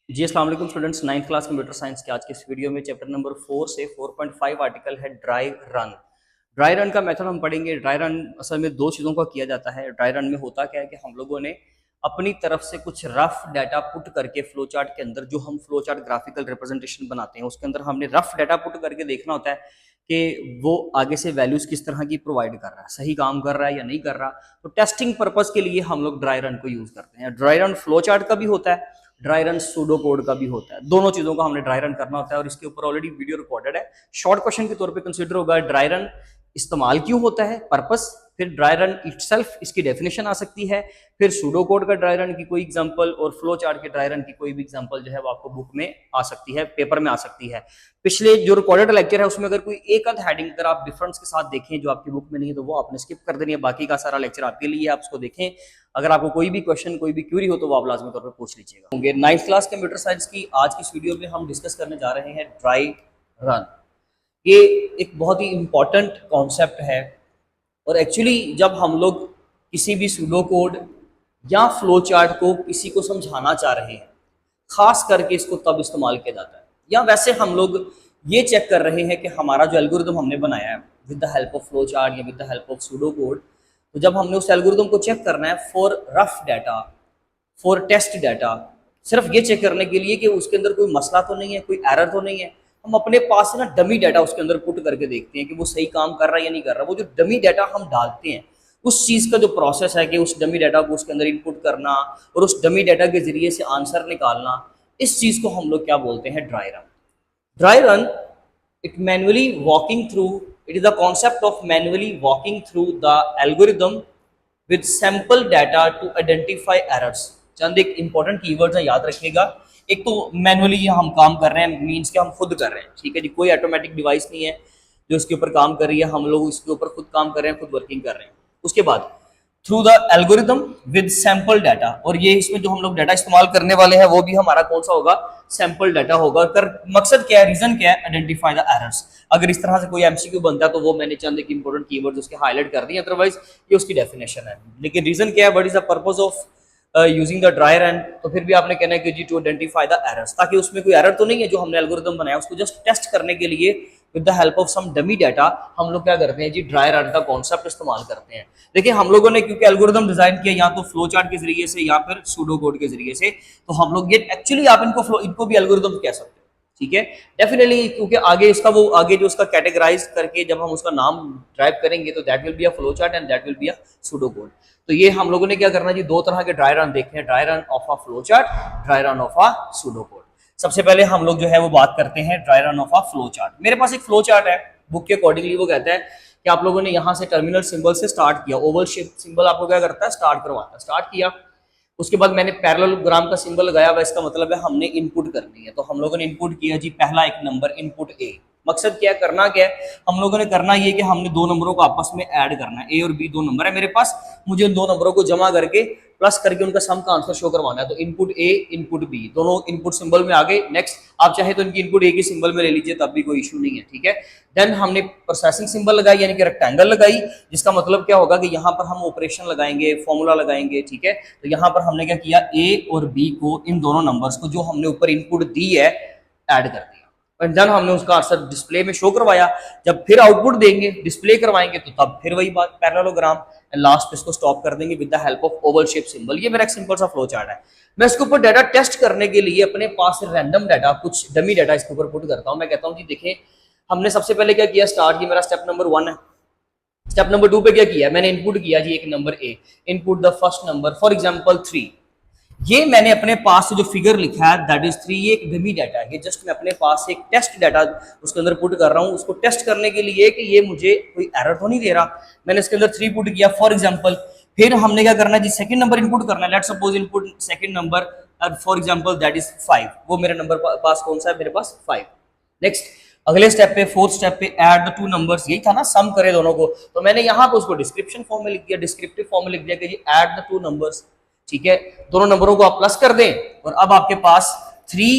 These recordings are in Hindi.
जी अस्सलाम वालेकुम students, 9th class computer science के आज के इस वीडियो में चैप्टर नंबर 4 से 4.5 आर्टिकल है ड्राई रन। ड्राई रन का मेथड हम पढ़ेंगे। ड्राई रन असल में दो चीज़ों का किया जाता है। ड्राई रन में होता क्या है कि हम लोगों ने अपनी तरफ से कुछ रफ डाटा पुट करके फ्लो चार्ट के अंदर, जो हम फ्लो चार्ट ग्राफिकल रिप्रेजेंटेशन बनाते हैं उसके अंदर हमने रफ डाटा पुट करके देखना होता है कि वो आगे से वैल्यूज किस तरह की प्रोवाइड कर रहा है, सही काम कर रहा है या नहीं कर रहा। तो टेस्टिंग पर्पज के लिए हम लोग ड्राई रन को यूज करते हैं। ड्राई रन फ्लो चार्ट का भी होता है, ड्राई रन सूडो कोड का भी होता है। दोनों चीजों का हमने ड्राई रन करना होता है और इसके ऊपर ऑलरेडी वीडियो रिकॉर्डेड है। शॉर्ट क्वेश्चन के तौर पे कंसीडर होगा ड्राई रन इस्तेमाल क्यों होता है, पर्पस, फिर ड्राई रन इटसेल्फ इसकी डेफिनेशन आ सकती है, फिर सूडो कोड का ड्राई रन की कोई एग्जांपल और फ्लो चार्ट के ड्राई रन की कोई भी एग्जांपल जो है वो आपको बुक में आ सकती है, पेपर में आ सकती है। पिछले जो रिकॉर्डेड लेक्चर है उसमें अगर कोई एक आध हेडिंग अगर आप डिफरेंस के साथ देखें जो आपकी बुक में नहीं है तो वो आपने स्किप कर देनी है। बाकी का सारा लेक्चर आपके लिए, आप उसको देखें। अगर आपको कोई भी क्वेश्चन, कोई भी क्यूरी हो तो वो आप लाजमी तौर पर पूछ लीजिएगा। होंगे 9th क्लास कंप्यूटर साइंस की आज की इस वीडियो में हम डिस्कस करने जा रहे हैं ड्राई रन। ये एक बहुत ही इंपॉर्टेंट कॉन्सेप्ट है और एक्चुअली जब हम लोग किसी भी सूडो कोड या फ्लो चार्ट को किसी को समझाना चाह रहे हैं, खास करके इसको तब इस्तेमाल किया जाता है, या वैसे हम लोग ये चेक कर रहे हैं कि हमारा जो एल्गोरिदम हमने बनाया है with the help of flow chart या with the help of pseudo code, तो जब हमने उस एल्गोरिदम को चेक करना है for rough data, for test data, सिर्फ ये चेक करने के लिए कि उसके अंदर कोई मसला तो नहीं है, कोई एरर तो नहीं है, हम अपने पास से ना डमी डाटा उसके अंदर पुट करके देखते हैं कि वो सही काम कर रहा है या नहीं कर रहा। वो जो डमी डाटा हम डालते हैं उस चीज़ का जो प्रोसेस है कि उस डमी डाटा को उसके अंदर इनपुट करना और उस डमी डाटा के जरिए से आंसर निकालना, इस चीज़ को हम लोग क्या बोलते हैं, dry run. Dry run, it manually walking through, it is the concept of manually walking through the algorithm with sample data to identify errors। चंद एक इंपॉर्टेंट कीवर्ड्स हैं, याद रखिएगा। एक तो मैनुअली हम काम कर रहे हैं, मीन्स कि हम खुद कर रहे हैं, ठीक है जी, कोई ऑटोमेटिक डिवाइस नहीं है जो इसके ऊपर काम कर रही है, हम लोग इसके ऊपर खुद काम कर रहे हैं, खुद वर्किंग कर रहे हैं। उसके बाद through the algorithm with sample data, और ये इसमें जो हम लोग डाटा इस्तेमाल करने वाले हैं वो भी हमारा कौन सा होगा, सैंपल डाटा होगा। कर मकसद क्या है, रीजन क्या है, आइडेंटिफाई द एरर्स। अगर इस तरह से कोई एमसीक्यू बनता है तो वो मैंने चंद एक इंपॉर्टेंट कीवर्ड्स उसके हाईलाइट कर दिए, अदरवाइज ये उसकी डेफिनेशन है। लेकिन रीजन क्या है, what is the purpose of using the dry run, तो फिर भी आपने कहना है कि जी टू आइडेंटिफाई द एरर्स, ताकि उसमें कोई एरर तो नहीं है जो हमने एल्गोरिदम बनाया उसको जस्ट टेस्ट करने के लिए with the help of some dummy data हम लोग क्या करते हैं जी, ड्राई रन का कॉन्सेप्ट इस्तेमाल करते हैं। देखिए हम लोगों ने क्योंकि एल्गोरिदम डिजाइन किया या तो फ्लो चार्ट के जरिए से या फिर सूडो कोड के जरिए से, तो हम लोग ये एक्चुअली आप इनको भी एल्गोरिदम कह सकते हैं, ठीक है, डेफिनेटली, क्योंकि आगे इसका वो आगे जो उसका कैटेगराइज करके जब हम उसका नाम ड्राइव करेंगे तो that will be a flow chart and that will be a pseudo code. तो ये हम लोगों ने क्या करना जी, दो तरह के ड्राई रन देखते हैं, dry run of a flow chart, dry run of a pseudo code. सबसे पहले हम लोग जो है वो बात करते हैं dry run of a flow chart. मेरे पास एक फ्लो चार्ट है, बुक के अकॉर्डिंगली वो कहता है कि आप लोगों ने यहाँ से टर्मिनल सिंबल से स्टार्ट किया, ओवल शेप सिंबल आपको क्या करता है, स्टार्ट करवाता है, स्टार्ट किया। उसके बाद मैंने पैरेललोग्राम का सिंबल लगाया हुआ, इसका मतलब है हमने इनपुट करनी है। तो हम लोगों ने इनपुट किया जी पहला एक नंबर, इनपुट ए। मकसद क्या है, करना क्या है, हम लोगों ने करना ये कि हमने दो नंबरों को आपस में ऐड करना है। ए और बी दो नंबर है मेरे पास, मुझे उन दो नंबरों को जमा करके प्लस करके उनका सम का आंसर शो करवाना है। तो इनपुट ए, इनपुट बी, दोनों इनपुट सिंबल में आ गए। नेक्स्ट, आप चाहे तो इनकी इनपुट ए की सिंबल में ले लीजिए, तब भी कोई इशू नहीं है, ठीक है। देन हमने प्रोसेसिंग सिंबल लगाई, यानी कि रेक्टेंगल लगाई, जिसका मतलब क्या होगा कि यहाँ पर हम ऑपरेशन लगाएंगे, फॉर्मूला लगाएंगे, ठीक है। तो यहाँ पर हमने क्या किया, ए और बी को, इन दोनों नंबर्स को जो हमने ऊपर इनपुट दी है, ऐड कर दिया। और देन हमने उसका आंसर डिस्प्ले में शो करवाया। जब फिर आउटपुट देंगे, डिस्प्ले करवाएंगे, तो तब फिर वही बात, पैरेललोग्राम, लास्ट पे इसको स्टॉप कर देंगे with the help of Oval shape symbol. ये मेरा एक सिंपल सा फ्लो चार्ट है। मैं इसके ऊपर डाटा टेस्ट करने के लिए अपने पास रैंडम डाटा, कुछ डमी डाटा इसके ऊपर पुट करता हूँ। मैं कहता हूँ जी देखें, हमने सबसे पहले क्या किया, स्टार्ट, ये मेरा स्टेप नंबर 1 है। स्टेप नंबर 2 पे क्या किया, मैंने इनपुट किया जी एक number A, input the first number, for example 3। ये मैंने अपने पास से जो फिगर लिखा है दैट इज 3, ये एक डमी डाटा है, ये जस्ट मैं अपने पास से एक टेस्ट डाटा उसके अंदर पुट कर रहा हूँ, उसको टेस्ट करने के लिए कि ये मुझे कोई एरर तो नहीं दे रहा। मैंने इसके अंदर 3 पुट किया फॉर एग्जांपल। फिर हमने क्या करना है जी, सेकंड नंबर इनपुट करना है। Let's suppose input second number for example that is 5, वो मेरा नंबर पास कौन सा है, मेरे पास 5। नेक्स्ट, अगले स्टेप पे, फोर्थ स्टेप पे, ऐड द टू नंबर्स, यही था ना, सम करे दोनों को। तो मैंने यहाँ पे उसको डिस्क्रिप्शन फॉर्म में लिख दिया, डिस्क्रिप्टिव फॉर्म में लिख दिया कि जी ऐड द टू नंबर्स, ठीक है। दोनों नंबरों को आप प्लस कर दें और अब आपके पास 3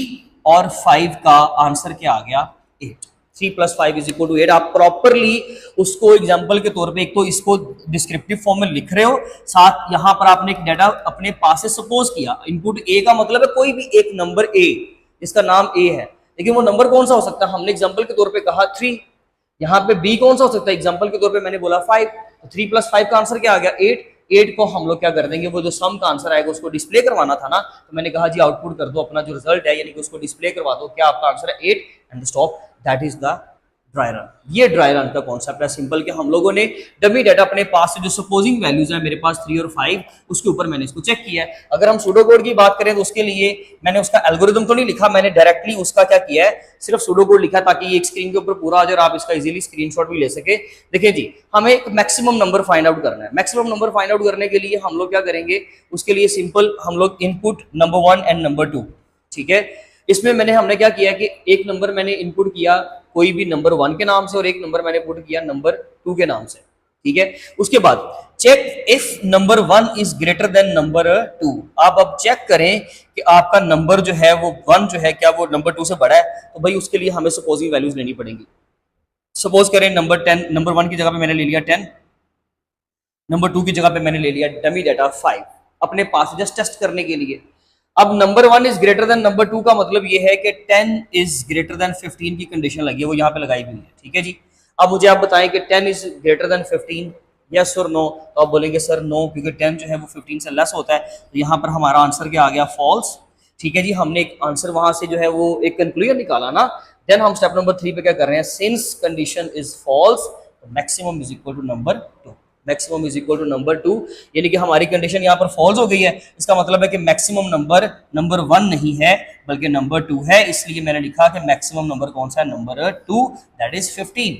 और 5 का आंसर क्या आ गया, 8। 3 + 5 = 8। आप प्रॉपरली उसको एग्जांपल के तौर पे एक तो इसको डिस्क्रिप्टिव फॉर्म में लिख रहे हो, साथ यहां पर आपने एक डाटा अपने पास से सपोज किया। इनपुट ए का मतलब है कोई भी एक नंबर ए जिसका नाम ए है, लेकिन वो नंबर कौन सा हो सकता है, हमने एग्जांपल के तौर पे कहा 3। यहाँ पे बी कौन सा हो सकता है, एग्जांपल के तौर पे मैंने बोला 5। तो 3 + 5 का आंसर क्या आ गया 8। 8 को हम लोग क्या कर देंगे, वो जो सम का आंसर आएगा उसको डिस्प्ले करवाना था ना, तो मैंने कहा जी आउटपुट कर दो अपना जो रिजल्ट है, यानी कि उसको डिस्प्ले करवा दो, क्या आपका आंसर है 8 and stop. That is the dry run. ये ड्राई रन का कॉन्सेप्ट है सिंपल, कि हम लोगों ने डमी डाटा अपने पास से जो सपोजिंग वैल्यूज है मेरे पास 3 और 5, उसके ऊपर मैंने इसको चेक किया है। अगर हम सूडो कोड की बात करें तो उसके लिए मैंने उसका एल्गोरिदम तो नहीं लिखा, मैंने डायरेक्टली उसका क्या किया है, सिर्फ सूडो कोड लिखा ताकि ये एक स्क्रीन के ऊपर पूरा आ जाए और आप इसका इजीली स्क्रीनशॉट भी ले सके। देखिए जी, हमें एक मैक्सिमम नंबर फाइंड आउट करना है। मैक्सिमम नंबर फाइंड आउट करने के लिए हम लोग क्या करेंगे, उसके लिए सिंपल हम लोग इनपुट नंबर 1 एंड नंबर 2, ठीक है। इसमें हमने क्या किया कि एक नंबर मैंने इनपुट किया कोई भी नंबर 1 के नाम से और एक नंबर मैंने पुट किया नंबर 2 के नाम से, ठीक है। उसके बाद check if number 1 is greater than number 2। आप अब चेक करें कि आपका नंबर जो है वो 1 जो है क्या वो नंबर 2 से बड़ा है, तो भाई उसके लिए हमें सपोजिंग वैल्यूज लेनी पड़ेंगी। सपोज करें नंबर 10, नंबर 1 की जगह पे मैंने ले लिया 10, नंबर 2 की जगह पे मैंने ले लिया डमी डाटा 5 अपने पास जस्ट टेस्ट करने के लिए। अब number 1 is greater than number 2 का मतलब ये है कि 10 इज ग्रेटर देन 15 की कंडीशन लगी है, वो यहाँ पे लगाई हुई है, ठीक है जी। अब मुझे आप बताएं कि 10 इज ग्रेटर देन 15, यस और नो, तो आप बोलेंगे सर नो, क्योंकि 10 जो है वो 15 से लेस होता है, तो यहाँ पर हमारा आंसर क्या आ गया, फॉल्स, ठीक है जी। हमने एक आंसर वहां से जो है वो एक कंक्लूजन निकाला ना। देन हम स्टेप नंबर 3 पे क्या कर रहे हैं, since condition is false maximum is equal to number 2, maximum is equal to number 2, यानी कि हमारी कंडीशन यहाँ पर फॉल्स हो गई है। इसका मतलब है कि मैक्सिमम नंबर 1 नहीं है बल्कि नंबर 2 है, इसलिए मैंने लिखा कि मैक्सिमम नंबर कौन सा है, नंबर 2, दैट इज 15।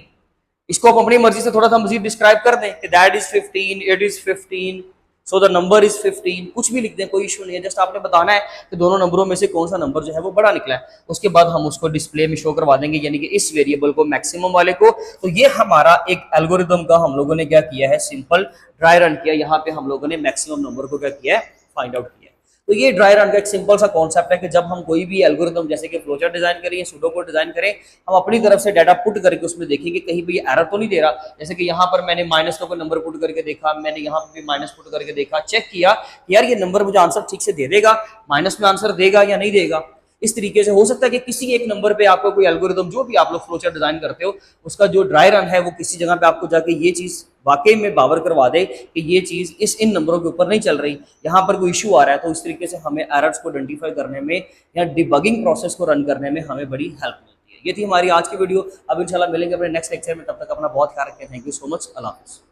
इसको आप अपनी मर्जी से थोड़ा सा मजीद डिस्क्राइब कर दें कि that is 15, it is 15, so the number is 15, कुछ भी लिख दें, कोई इशू नहीं है। जस्ट आपने बताना है कि दोनों नंबरों में से कौन सा नंबर जो है वो बड़ा निकला है। उसके बाद हम उसको डिस्प्ले में शो करवा देंगे, यानी कि इस वेरिएबल को, मैक्सिमम वाले को। तो ये हमारा एक एल्गोरिदम का हम लोगों ने क्या किया है, सिंपल ड्राई रन किया। यहाँ पे हम लोगों ने मैक्सिमम नंबर को क्या किया है, फाइंड आउट किया। तो ये ड्राई रन का एक सिंपल सा कॉन्सेप्ट है कि जब हम कोई भी एल्गोरिदम जैसे कि फ्लोचार्ट डिजाइन करें, सूडो कोड डिजाइन करें, हम अपनी तरफ से डाटा पुट करके उसमें देखेंगे कहीं पे ये एरर तो नहीं दे रहा। जैसे कि यहाँ पर मैंने माइनस का नंबर पुट करके देखा, मैंने यहाँ पे भी माइनस पुट करके देखा, चेक किया यार ये नंबर मुझे आंसर ठीक से दे देगा, माइनस में आंसर देगा या नहीं देगा। इस तरीके से हो सकता है कि किसी एक नंबर पे आपको कोई एल्गोरिदम, जो भी आप लोग फ्लोचार्ट डिजाइन करते हो, उसका जो ड्राई रन है वो किसी जगह पे आपको जाके ये चीज वाकई में बावर करवा दे कि ये चीज इन नंबरों के ऊपर नहीं चल रही, यहाँ पर कोई इशू आ रहा है। तो इस तरीके से हमें एरर्स को आइडेंटिफाई करने में या डिबगिंग प्रोसेस को रन करने में हमें बड़ी हेल्प मिलती है। ये थी हमारी आज की वीडियो। अब इंशाल्लाह मिलेंगे अपने नेक्स्ट लेक्चर में, तब तक अपना बहुत ख्याल रखें। थैंक यू सो मच, अल्लाह हाफिज़।